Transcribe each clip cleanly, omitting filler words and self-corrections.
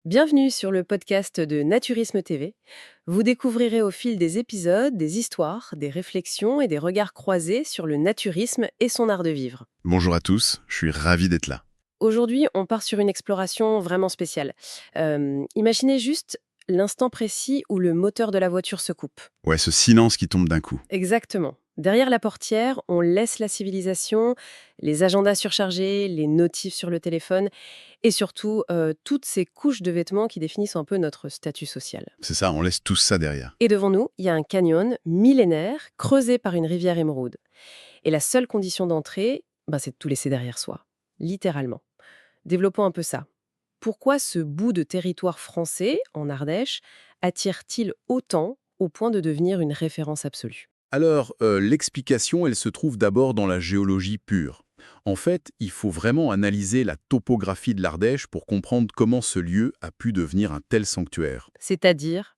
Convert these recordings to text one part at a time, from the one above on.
Bienvenue sur le podcast de Naturisme TV. Vous découvrirez au fil des épisodes des histoires, des réflexions et des regards croisés sur le naturisme et son art de vivre. Bonjour à tous, je suis ravi d'être là. Aujourd'hui, on part sur une exploration vraiment spéciale. Imaginez juste l'instant précis où le moteur de la voiture se coupe. Ouais, ce silence qui tombe d'un coup. Exactement. Derrière la portière, on laisse la civilisation, les agendas surchargés, les notifs sur le téléphone et surtout toutes ces couches de vêtements qui définissent un peu notre statut social. C'est ça, on laisse tout ça derrière. Et devant nous, il y a un canyon millénaire creusé par une rivière émeraude. Et la seule condition d'entrée, c'est de tout laisser derrière soi. Littéralement. Développons un peu ça. Pourquoi ce bout de territoire français, en Ardèche, attire-t-il autant au point de devenir une référence absolue? Alors, l'explication, elle se trouve d'abord dans la géologie pure. En fait, il faut vraiment analyser la topographie de l'Ardèche pour comprendre comment ce lieu a pu devenir un tel sanctuaire. C'est-à-dire,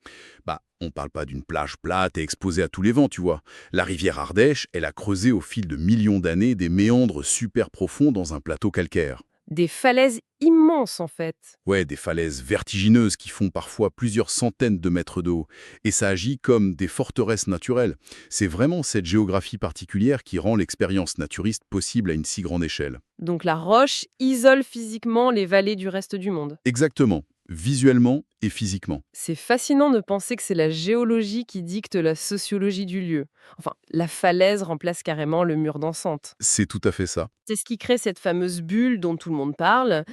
On parle pas d'une plage plate et exposée à tous les vents, tu vois. La rivière Ardèche, elle a creusé au fil de millions d'années des méandres super profonds dans un plateau calcaire. des falaises immenses en fait. Ouais, des falaises vertigineuses qui font parfois plusieurs centaines de mètres de haut. Et ça agit comme des forteresses naturelles. C'est vraiment cette géographie particulière qui rend l'expérience naturiste possible à une si grande échelle. Donc la roche isole physiquement les vallées du reste du monde. Exactement, visuellement et physiquement. C'est fascinant de penser que c'est la géologie qui dicte la sociologie du lieu. Enfin, la falaise remplace carrément le mur d'enceinte. C'est tout à fait ça. C'est ce qui crée cette fameuse bulle dont tout le monde parle,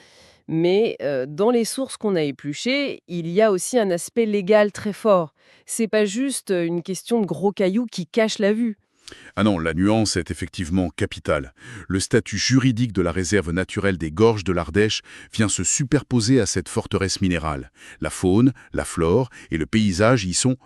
mais dans les sources qu'on a épluchées, il y a aussi un aspect légal très fort. C'est pas juste une question de gros cailloux qui cachent la vue. Ah non, la nuance est effectivement capitale. Le statut juridique de la réserve naturelle des gorges de l'Ardèche vient se superposer à cette forteresse minérale. La faune, la flore et le paysage y sont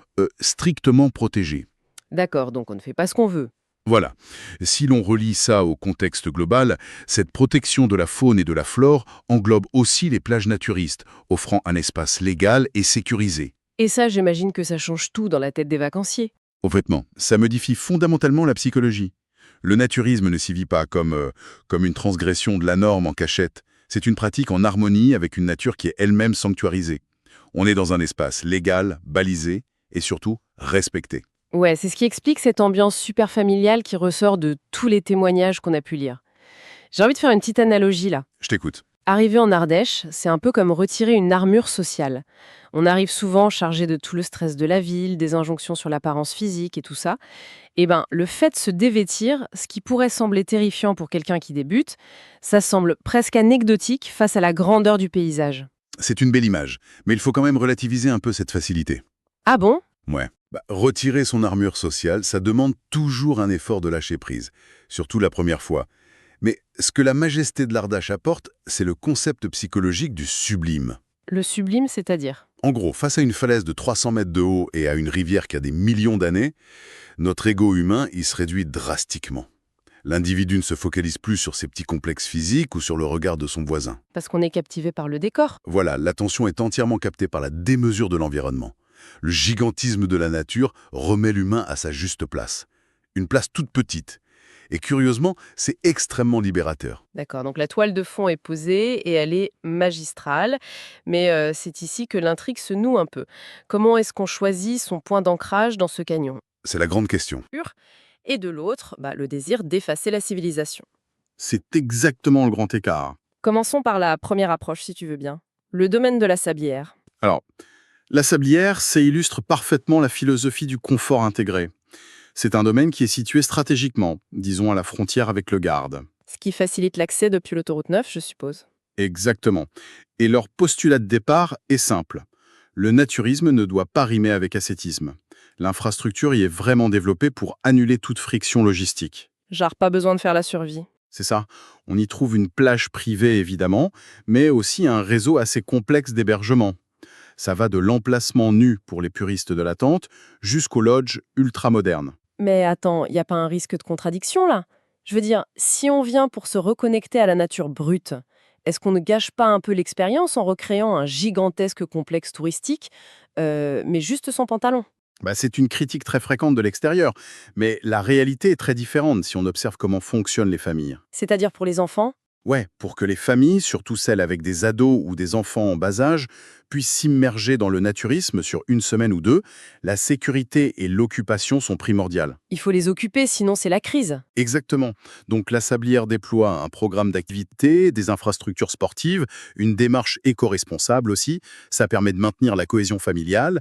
strictement protégés. D'accord, donc on ne fait pas ce qu'on veut. Voilà. Si l'on relie ça au contexte global, cette protection de la faune et de la flore englobe aussi les plages naturistes, offrant un espace légal et sécurisé. Et ça, j'imagine que ça change tout dans la tête des vacanciers. Complètement. Ça modifie fondamentalement la psychologie. Le naturisme ne s'y vit pas comme une transgression de la norme en cachette. C'est une pratique en harmonie avec une nature qui est elle-même sanctuarisée. On est dans un espace légal, balisé et surtout respecté. Ouais, c'est ce qui explique cette ambiance super familiale qui ressort de tous les témoignages qu'on a pu lire. J'ai envie de faire une petite analogie là. Je t'écoute. Arriver en Ardèche, c'est un peu comme retirer une armure sociale. On arrive souvent chargé de tout le stress de la ville, des injonctions sur l'apparence physique et tout ça. Le fait de se dévêtir, ce qui pourrait sembler terrifiant pour quelqu'un qui débute, ça semble presque anecdotique face à la grandeur du paysage. C'est une belle image, mais il faut quand même relativiser un peu cette facilité. Ah bon? Ouais. Retirer son armure sociale, ça demande toujours un effort de lâcher prise, surtout la première fois. Mais ce que la majesté de l'Ardèche apporte, c'est le concept psychologique du sublime. Le sublime, c'est-à-dire? En gros, face à une falaise de 300 mètres de haut et à une rivière qui a des millions d'années, notre ego humain, il se réduit drastiquement. L'individu ne se focalise plus sur ses petits complexes physiques ou sur le regard de son voisin. Parce qu'on est captivé par le décor. Voilà, l'attention est entièrement captée par la démesure de l'environnement. Le gigantisme de la nature remet l'humain à sa juste place. Une place toute petite. Et curieusement, c'est extrêmement libérateur. D'accord, donc la toile de fond est posée et elle est magistrale, mais c'est ici que l'intrigue se noue un peu. Comment est-ce qu'on choisit son point d'ancrage dans ce canyon? C'est la grande question. Et de l'autre, le désir d'effacer la civilisation. C'est exactement le grand écart. Commençons par la première approche, si tu veux bien. Le domaine de la sablière. Alors, la sablière, ça illustre parfaitement la philosophie du confort intégré. C'est un domaine qui est situé stratégiquement, disons à la frontière avec le Gard. Ce qui facilite l'accès depuis l'autoroute 9, je suppose. Exactement. Et leur postulat de départ est simple. Le naturisme ne doit pas rimer avec ascétisme. L'infrastructure y est vraiment développée pour annuler toute friction logistique. Genre pas besoin de faire la survie. C'est ça. On y trouve une plage privée, évidemment, mais aussi un réseau assez complexe d'hébergement. Ça va de l'emplacement nu pour les puristes de la tente jusqu'aux lodges ultramodernes. Mais attends, il n'y a pas un risque de contradiction là? Je veux dire, si on vient pour se reconnecter à la nature brute, est-ce qu'on ne gâche pas un peu l'expérience en recréant un gigantesque complexe touristique, mais juste sans pantalon? C'est une critique très fréquente de l'extérieur, mais la réalité est très différente si on observe comment fonctionnent les familles. C'est-à-dire pour les enfants? Ouais, pour que les familles, surtout celles avec des ados ou des enfants en bas âge, puissent s'immerger dans le naturisme sur une semaine ou deux, la sécurité et l'occupation sont primordiales. Il faut les occuper, sinon c'est la crise. Exactement. Donc la Sablière déploie un programme d'activité, des infrastructures sportives, une démarche éco-responsable aussi. Ça permet de maintenir la cohésion familiale.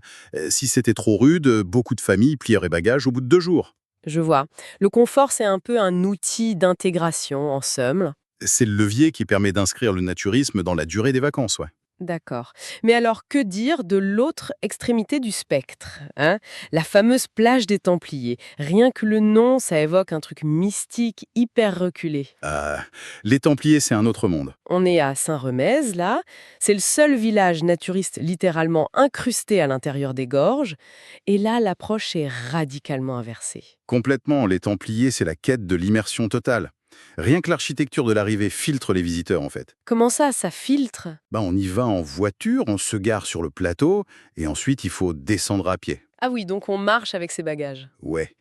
Si c'était trop rude, beaucoup de familles plieraient bagages au bout de 2 jours. Je vois. Le confort, c'est un peu un outil d'intégration, en somme. C'est le levier qui permet d'inscrire le naturisme dans la durée des vacances, ouais. D'accord. Mais alors, que dire de l'autre extrémité du spectre, hein? La fameuse plage des Templiers. Rien que le nom, ça évoque un truc mystique, hyper reculé. Euh, les Templiers, c'est un autre monde. On est à Saint-Remez, là. C'est le seul village naturiste littéralement incrusté à l'intérieur des gorges. Et là, l'approche est radicalement inversée. Complètement, les Templiers, c'est la quête de l'immersion totale. Rien que l'architecture de l'arrivée filtre les visiteurs, en fait. Comment ça filtre? On y va en voiture, on se gare sur le plateau, et ensuite il faut descendre à pied. Ah oui, donc on marche avec ses bagages. Ouais.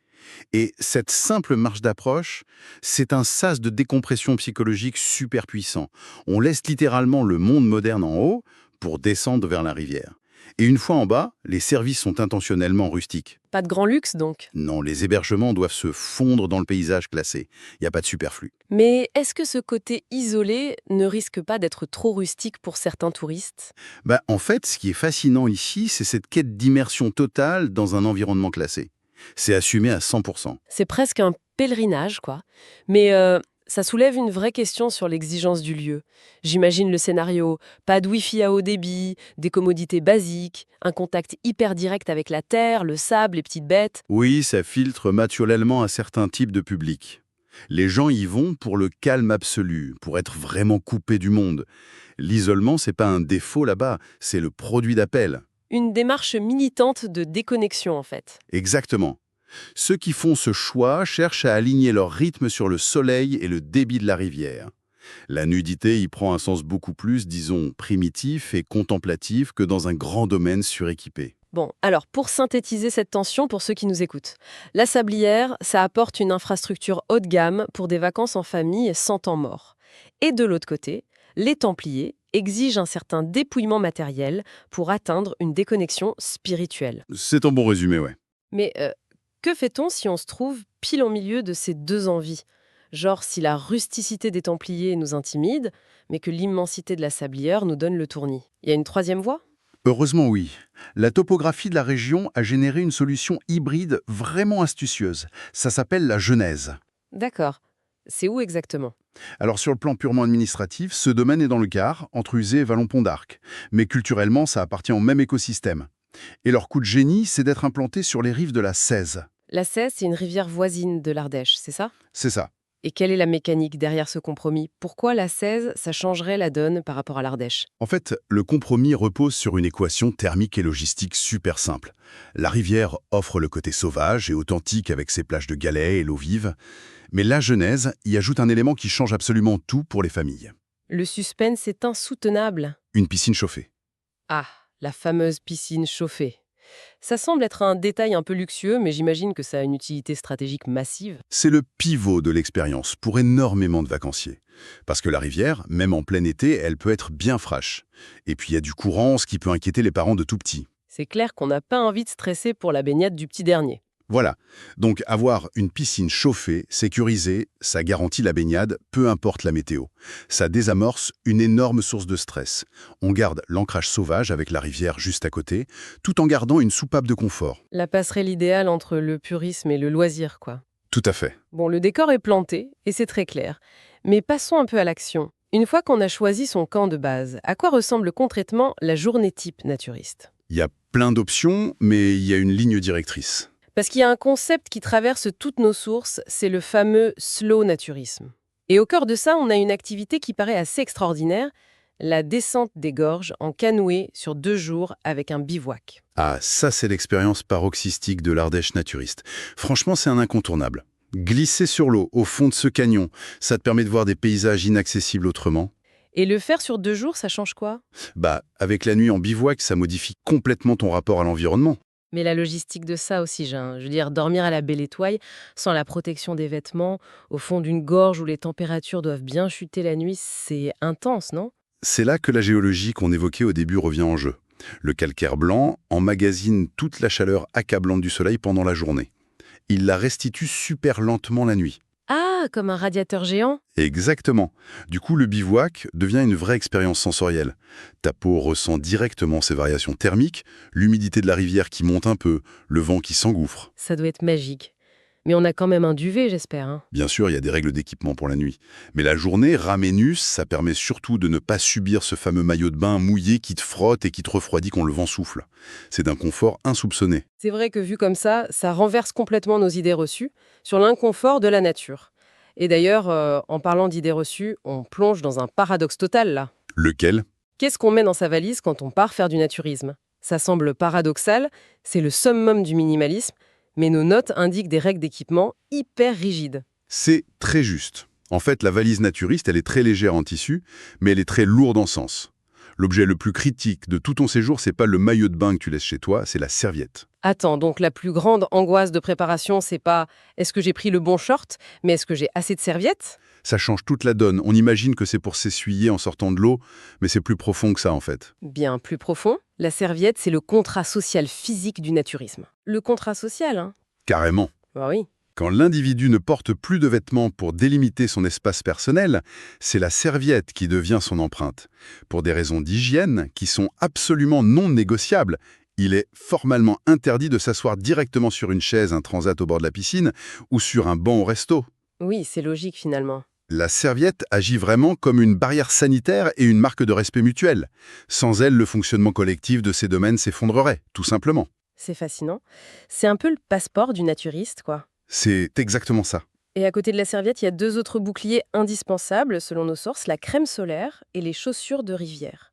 Et cette simple marche d'approche, c'est un sas de décompression psychologique super puissant. On laisse littéralement le monde moderne en haut pour descendre vers la rivière. Et une fois en bas, les services sont intentionnellement rustiques. Pas de grand luxe, donc. Non, les hébergements doivent se fondre dans le paysage classé. Il n'y a pas de superflu. Mais est-ce que ce côté isolé ne risque pas d'être trop rustique pour certains touristes? En fait, ce qui est fascinant ici, c'est cette quête d'immersion totale dans un environnement classé. C'est assumé à 100%. C'est presque un pèlerinage, quoi. Mais ça soulève une vraie question sur l'exigence du lieu. J'imagine le scénario, pas de wifi à haut débit, des commodités basiques, un contact hyper direct avec la terre, le sable, les petites bêtes. Oui, ça filtre naturellement un certain type de public. Les gens y vont pour le calme absolu, pour être vraiment coupés du monde. L'isolement, c'est pas un défaut là-bas, c'est le produit d'appel. Une démarche militante de déconnexion, en fait. Exactement. Ceux qui font ce choix cherchent à aligner leur rythme sur le soleil et le débit de la rivière. La nudité y prend un sens beaucoup plus, disons, primitif et contemplatif que dans un grand domaine suréquipé. Bon, alors pour synthétiser cette tension pour ceux qui nous écoutent, la Sablière, ça apporte une infrastructure haut de gamme pour des vacances en famille sans temps mort. Et de l'autre côté, les Templiers exigent un certain dépouillement matériel pour atteindre une déconnexion spirituelle. C'est un bon résumé, ouais. Mais que fait-on si on se trouve pile au milieu de ces deux envies? Genre si la rusticité des Templiers nous intimide, mais que l'immensité de la Sablière nous donne le tournis. Il y a une troisième voie? Heureusement oui. La topographie de la région a généré une solution hybride vraiment astucieuse. Ça s'appelle la genèse. D'accord. C'est où exactement? Alors sur le plan purement administratif, ce domaine est dans le Gard, entre Uzé et Vallon-Pont d'Arc. Mais culturellement, ça appartient au même écosystème. Et leur coup de génie, c'est d'être implanté sur les rives de la Cèze. La Cèze, c'est une rivière voisine de l'Ardèche, c'est ça? C'est ça. Et quelle est la mécanique derrière ce compromis? Pourquoi la Cèze, ça changerait la donne par rapport à l'Ardèche? En fait, le compromis repose sur une équation thermique et logistique super simple. La rivière offre le côté sauvage et authentique avec ses plages de galets et l'eau vive. Mais la Genèse y ajoute un élément qui change absolument tout pour les familles. Le suspense est insoutenable. Une piscine chauffée. Ah, la fameuse piscine chauffée. Ça semble être un détail un peu luxueux, mais j'imagine que ça a une utilité stratégique massive. C'est le pivot de l'expérience pour énormément de vacanciers. Parce que la rivière, même en plein été, elle peut être bien fraîche. Et puis il y a du courant, ce qui peut inquiéter les parents de tout petits. C'est clair qu'on n'a pas envie de stresser pour la baignade du petit dernier. Voilà. Donc avoir une piscine chauffée, sécurisée, ça garantit la baignade, peu importe la météo. Ça désamorce une énorme source de stress. On garde l'ancrage sauvage avec la rivière juste à côté, tout en gardant une soupape de confort. La passerelle idéale entre le purisme et le loisir, quoi. Tout à fait. Bon, le décor est planté, et c'est très clair. Mais passons un peu à l'action. Une fois qu'on a choisi son camp de base, à quoi ressemble concrètement la journée type naturiste? Il y a plein d'options, mais il y a une ligne directrice. Parce qu'il y a un concept qui traverse toutes nos sources, c'est le fameux slow naturisme. Et au cœur de ça, on a une activité qui paraît assez extraordinaire, la descente des gorges en canoë sur 2 jours avec un bivouac. Ah, ça c'est l'expérience paroxystique de l'Ardèche naturiste. Franchement, c'est un incontournable. Glisser sur l'eau, au fond de ce canyon, ça te permet de voir des paysages inaccessibles autrement. Et le faire sur 2 jours, ça change quoi? Avec la nuit en bivouac, ça modifie complètement ton rapport à l'environnement. Mais la logistique de ça aussi, je veux dire, dormir à la belle étoile, sans la protection des vêtements, au fond d'une gorge où les températures doivent bien chuter la nuit, c'est intense, non? C'est là que la géologie qu'on évoquait au début revient en jeu. Le calcaire blanc emmagasine toute la chaleur accablante du soleil pendant la journée. Il la restitue super lentement la nuit. Ah, comme un radiateur géant? Exactement. Du coup, le bivouac devient une vraie expérience sensorielle. Ta peau ressent directement ces variations thermiques, l'humidité de la rivière qui monte un peu, le vent qui s'engouffre. Ça doit être magique. Mais on a quand même un duvet, j'espère, hein. Bien sûr, il y a des règles d'équipement pour la nuit. Mais la journée, ramenus, ça permet surtout de ne pas subir ce fameux maillot de bain mouillé qui te frotte et qui te refroidit quand le vent souffle. C'est d'un confort insoupçonné. C'est vrai que vu comme ça renverse complètement nos idées reçues sur l'inconfort de la nature. Et d'ailleurs, en parlant d'idées reçues, on plonge dans un paradoxe total, là. Lequel? Qu'est-ce qu'on met dans sa valise quand on part faire du naturisme? Ça semble paradoxal, c'est le summum du minimalisme, mais nos notes indiquent des règles d'équipement hyper rigides. C'est très juste. En fait, la valise naturiste, elle est très légère en tissu, mais elle est très lourde en sens. L'objet le plus critique de tout ton séjour, c'est pas le maillot de bain que tu laisses chez toi, c'est la serviette. Attends, donc la plus grande angoisse de préparation, c'est pas est-ce que j'ai pris le bon short, mais est-ce que j'ai assez de serviettes? Ça change toute la donne. On imagine que c'est pour s'essuyer en sortant de l'eau, mais c'est plus profond que ça en fait. Bien plus profond, la serviette, c'est le contrat social physique du naturisme. Le contrat social, hein? Carrément. Bah oui. Quand l'individu ne porte plus de vêtements pour délimiter son espace personnel, c'est la serviette qui devient son empreinte. Pour des raisons d'hygiène qui sont absolument non négociables, il est formellement interdit de s'asseoir directement sur une chaise, un transat au bord de la piscine, ou sur un banc au resto. Oui, c'est logique finalement. La serviette agit vraiment comme une barrière sanitaire et une marque de respect mutuel. Sans elle, le fonctionnement collectif de ces domaines s'effondrerait, tout simplement. C'est fascinant. C'est un peu le passeport du naturiste, quoi. C'est exactement ça. Et à côté de la serviette, il y a deux autres boucliers indispensables, selon nos sources, la crème solaire et les chaussures de rivière.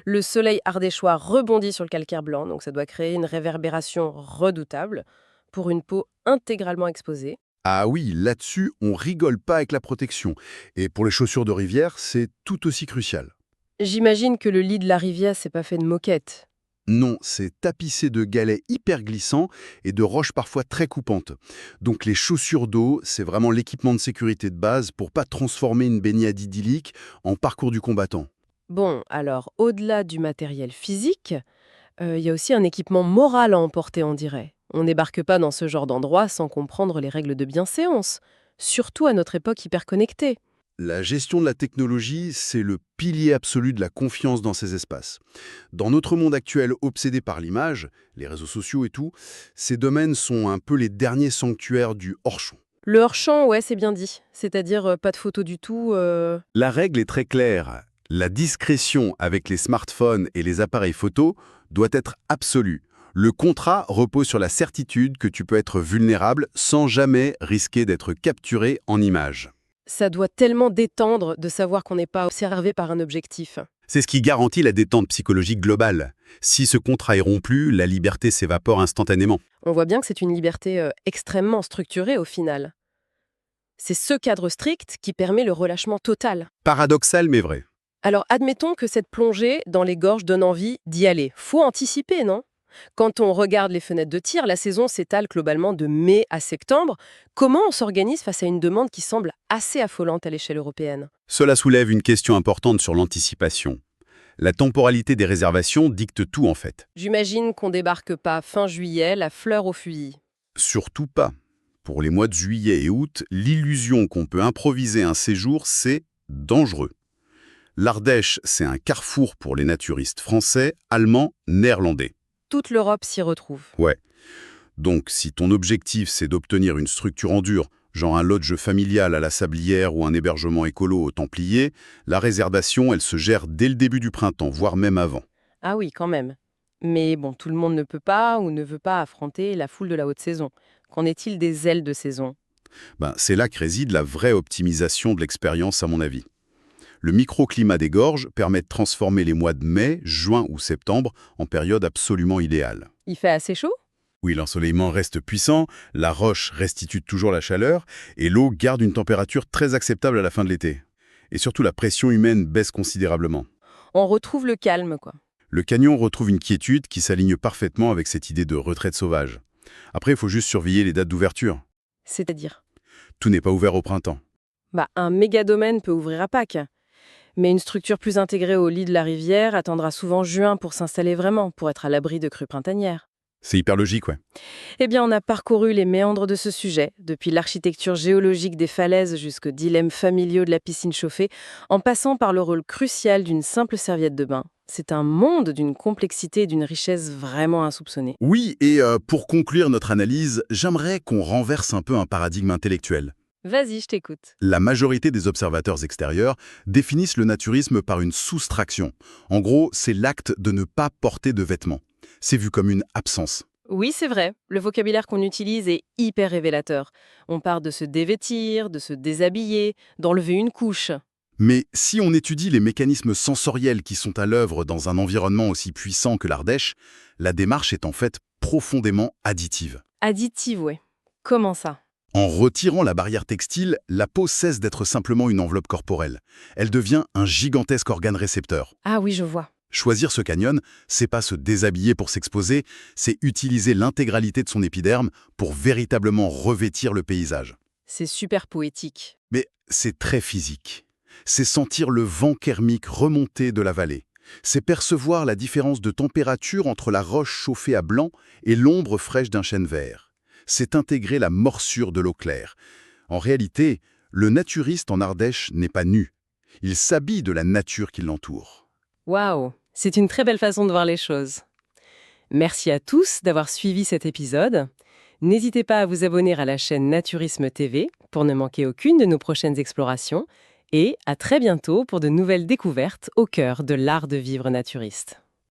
Le soleil ardéchois rebondit sur le calcaire blanc, donc ça doit créer une réverbération redoutable pour une peau intégralement exposée. Ah oui, là-dessus, on rigole pas avec la protection. Et pour les chaussures de rivière, c'est tout aussi crucial. J'imagine que le lit de la rivière, c'est pas fait de moquette. Non, c'est tapissé de galets hyper glissants et de roches parfois très coupantes. Donc les chaussures d'eau, c'est vraiment l'équipement de sécurité de base pour pas transformer une baignade idyllique en parcours du combattant. Bon, alors, au-delà du matériel physique, il y a aussi un équipement moral à emporter, on dirait. On n'ébarque pas dans ce genre d'endroit sans comprendre les règles de bienséance, surtout à notre époque hyper connectée. La gestion de la technologie, c'est le pilier absolu de la confiance dans ces espaces. Dans notre monde actuel obsédé par l'image, les réseaux sociaux et tout, ces domaines sont un peu les derniers sanctuaires du hors-champ. Le hors-champ, ouais, c'est bien dit. C'est-à-dire pas de photos du tout. La règle est très claire. La discrétion avec les smartphones et les appareils photo doit être absolue. Le contrat repose sur la certitude que tu peux être vulnérable sans jamais risquer d'être capturé en images. Ça doit tellement détendre de savoir qu'on n'est pas observé par un objectif. C'est ce qui garantit la détente psychologique globale. Si ce contrat est rompu, la liberté s'évapore instantanément. On voit bien que c'est une liberté extrêmement structurée au final. C'est ce cadre strict qui permet le relâchement total. Paradoxal mais vrai. Alors admettons que cette plongée dans les gorges donne envie d'y aller. Faut anticiper, non? Quand on regarde les fenêtres de tir, la saison s'étale globalement de mai à septembre. Comment on s'organise face à une demande qui semble assez affolante à l'échelle européenne? Cela soulève une question importante sur l'anticipation. La temporalité des réservations dicte tout en fait. J'imagine qu'on débarque pas fin juillet, la fleur au fusil. Surtout pas. Pour les mois de juillet et août, l'illusion qu'on peut improviser un séjour, c'est dangereux. L'Ardèche, c'est un carrefour pour les naturistes français, allemands, néerlandais. Toute l'Europe s'y retrouve. Ouais. Donc, si ton objectif, c'est d'obtenir une structure en dur, genre un lodge familial à la Sablière ou un hébergement écolo au Templier, la réservation, elle se gère dès le début du printemps, voire même avant. Ah oui, quand même. Mais bon, tout le monde ne peut pas ou ne veut pas affronter la foule de la haute saison. Qu'en est-il des ailes de saison? C'est là que réside la vraie optimisation de l'expérience, à mon avis. Le microclimat des gorges permet de transformer les mois de mai, juin ou septembre en période absolument idéale. Il fait assez chaud? Oui, l'ensoleillement reste puissant, la roche restitue toujours la chaleur et l'eau garde une température très acceptable à la fin de l'été. Et surtout, la pression humaine baisse considérablement. On retrouve le calme, quoi. Le canyon retrouve une quiétude qui s'aligne parfaitement avec cette idée de retraite sauvage. Après, il faut juste surveiller les dates d'ouverture. C'est-à-dire? Tout n'est pas ouvert au printemps. Un méga-domaine peut ouvrir à Pâques. Mais une structure plus intégrée au lit de la rivière attendra souvent juin pour s'installer vraiment, pour être à l'abri de crues printanières. C'est hyper logique, ouais. Eh bien, on a parcouru les méandres de ce sujet, depuis l'architecture géologique des falaises jusqu'aux dilemmes familiaux de la piscine chauffée, en passant par le rôle crucial d'une simple serviette de bain. C'est un monde d'une complexité et d'une richesse vraiment insoupçonnée. Oui, et pour conclure notre analyse, j'aimerais qu'on renverse un peu un paradigme intellectuel. Vas-y, je t'écoute. La majorité des observateurs extérieurs définissent le naturisme par une soustraction. En gros, c'est l'acte de ne pas porter de vêtements. C'est vu comme une absence. Oui, c'est vrai. Le vocabulaire qu'on utilise est hyper révélateur. On part de se dévêtir, de se déshabiller, d'enlever une couche. Mais si on étudie les mécanismes sensoriels qui sont à l'œuvre dans un environnement aussi puissant que l'Ardèche, la démarche est en fait profondément additive. Additive, ouais. Comment ça? En retirant la barrière textile, la peau cesse d'être simplement une enveloppe corporelle. Elle devient un gigantesque organe récepteur. Ah oui, je vois. Choisir ce canyon, c'est pas se déshabiller pour s'exposer, c'est utiliser l'intégralité de son épiderme pour véritablement revêtir le paysage. C'est super poétique. Mais c'est très physique. C'est sentir le vent thermique remonter de la vallée. C'est percevoir la différence de température entre la roche chauffée à blanc et l'ombre fraîche d'un chêne vert. C'est intégrer la morsure de l'eau claire. En réalité, le naturiste en Ardèche n'est pas nu. Il s'habille de la nature qui l'entoure. Waouh, c'est une très belle façon de voir les choses. Merci à tous d'avoir suivi cet épisode. N'hésitez pas à vous abonner à la chaîne Naturisme TV pour ne manquer aucune de nos prochaines explorations et à très bientôt pour de nouvelles découvertes au cœur de l'art de vivre naturiste.